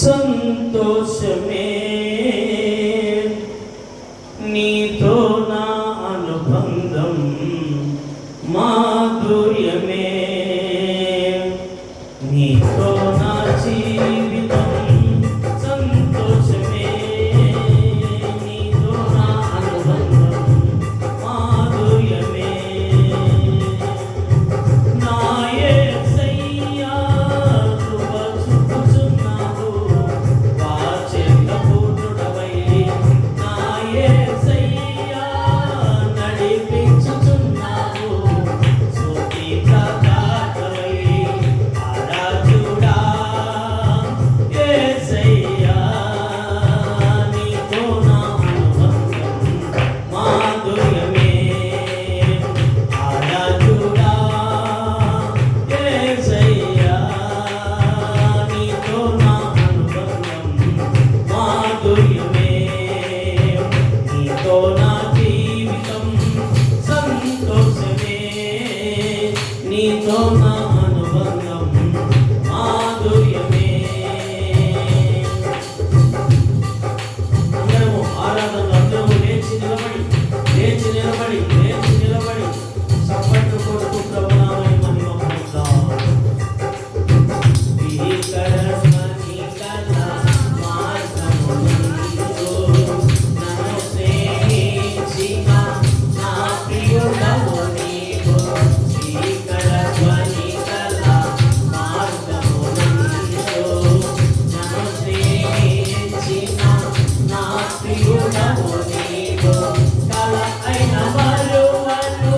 సంతోషమే నీతో నా అనుబంధం మాధుర్యమే నీతో నా జీవితం సంతోషమే నీతో నా అనుబంధం మాధుర్యమే నా యేసయ్యా కృప చూపుచున్నావు వాచెల్ల పూర్ణుడవై నా యేసయ్యా నడిపించుచున్నావు స్తుతి ప్రదాతవై ఆరాధ్యుడా యేసయ్యా నీతో నా అనుబంధం మాధుర్యమే ఆరాధ్యుడా యేసయ్యా నీతో నా అనుబంధం మాధుర్యమే నీతో నా జీవితం సంతోషమే నీతో నా అనుబంధం మాధుర్యమే అందరము ఆరాధనలో అందరము లేచి నిలబడి చప్పట్లు కొడుతూ ప్రభునామని మహిమపరుద్దాం. భీకరధ్వని గల మార్గమునందు నన్ను స్నేహించిన నా ప్రియుడవు నీవు. భీకరధ్వని గల మార్గమునందు నన్ను స్నేహించిన నా ప్రియుడవు నీవు. కల అయిన మరువను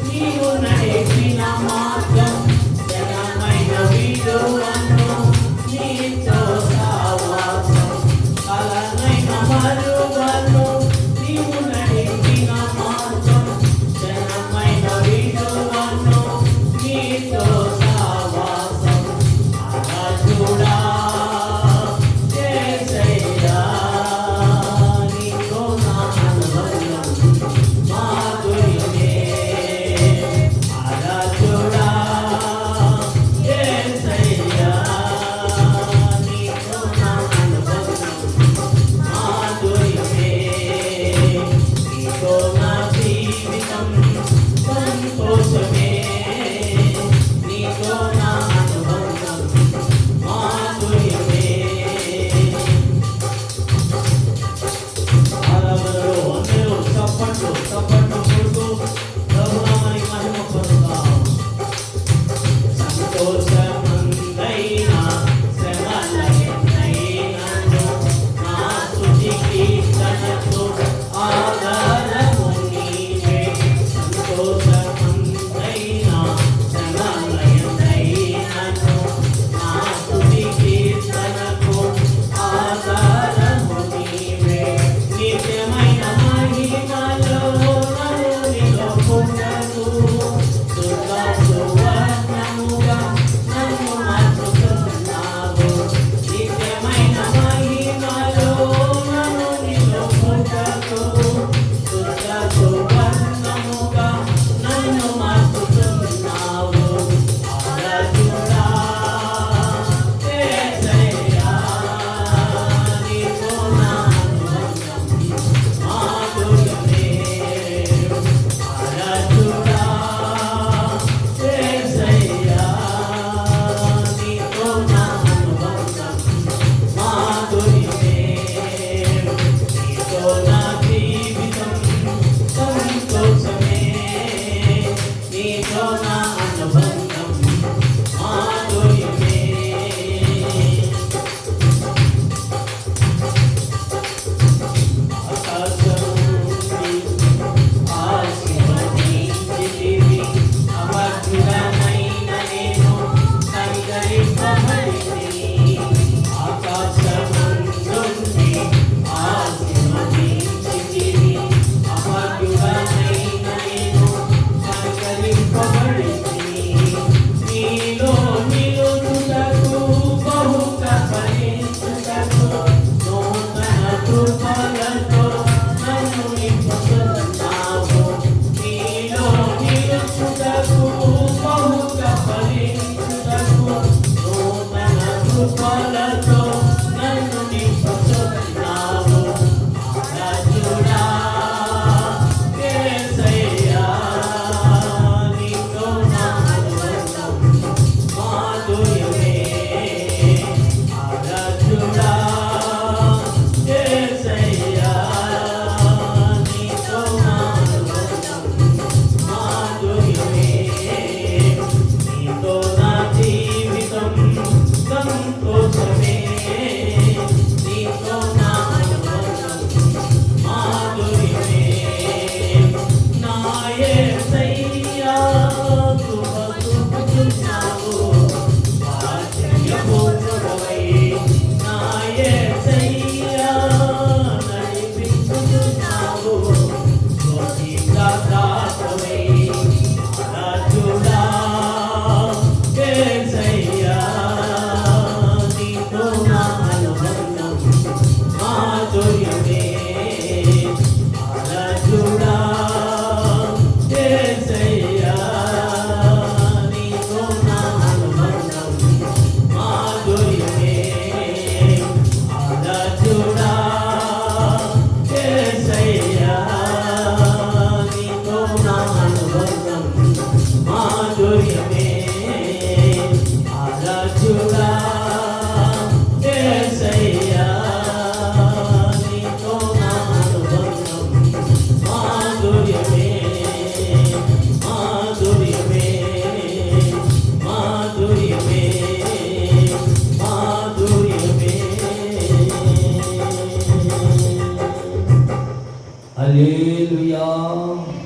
నీవు నడిపిన మార్గం జనమైన విడువను నీతో సావాసం. కలనైన మరువను నీవు నడిపిన మార్గం జనమైన విడువను నీతో సావాసం. ఆరాధ్యుడా యేసయ్యా నీతో నా అనుబంధం మాధుర్యమే ఆరాధ్యుడా యేసయ్యా నీతో నా అనుబంధం మాధుర్యమే నీతో నా జీవితం సంతోషమే నీతో నా అనుబంధం మాధుర్యమే. ఆరాధనలో అందరూ చప్పట్లు కొడుతూ ప్రభునామానికి మహిమ పొందుదాం. సంతోషమందైనా శ్రమలెన్నైనను నా స్తుతి కీర్తనకు ఆధారము నీవే. సంతోషమందైనా శ్రమలెన్నైనను నా స్తుతి కీర్తనకు ఆధారము నీవే. నిత్యమైన మహిమలో నన్ను నిలుపుటకు శుద్ధ సువర్ణముగా నన్ను మార్చుతున్నావు. నిత్యమైన మహిమలో నన్ను నిలుపుటకు శుద్ధ సువర్ణముగా నన్ను మార్చుతున్నావు. ఆరాధ్యుడా యేసయ్యా నీతో నా అనుబంధం మాధుర్యమే ఆరాధ్యుడా యేసయ్యా నీతో నా అనుబంధం మాధుర్యమే నీతో నా జీవితం సంతోషమే నీతో నా అనుబంధం మాధుర్యమే. ఆశీర్వదించితివి అమర్తుడనైన నేను కనికరింపబడితిని. ఆకాశమందుండి ఆశీర్వదించితివి అమర్తుడనైన నేను కనికరింపబడితిని. నీలో నిలుచుటకు బహుగా ఫలించుటకు నూతన కృపల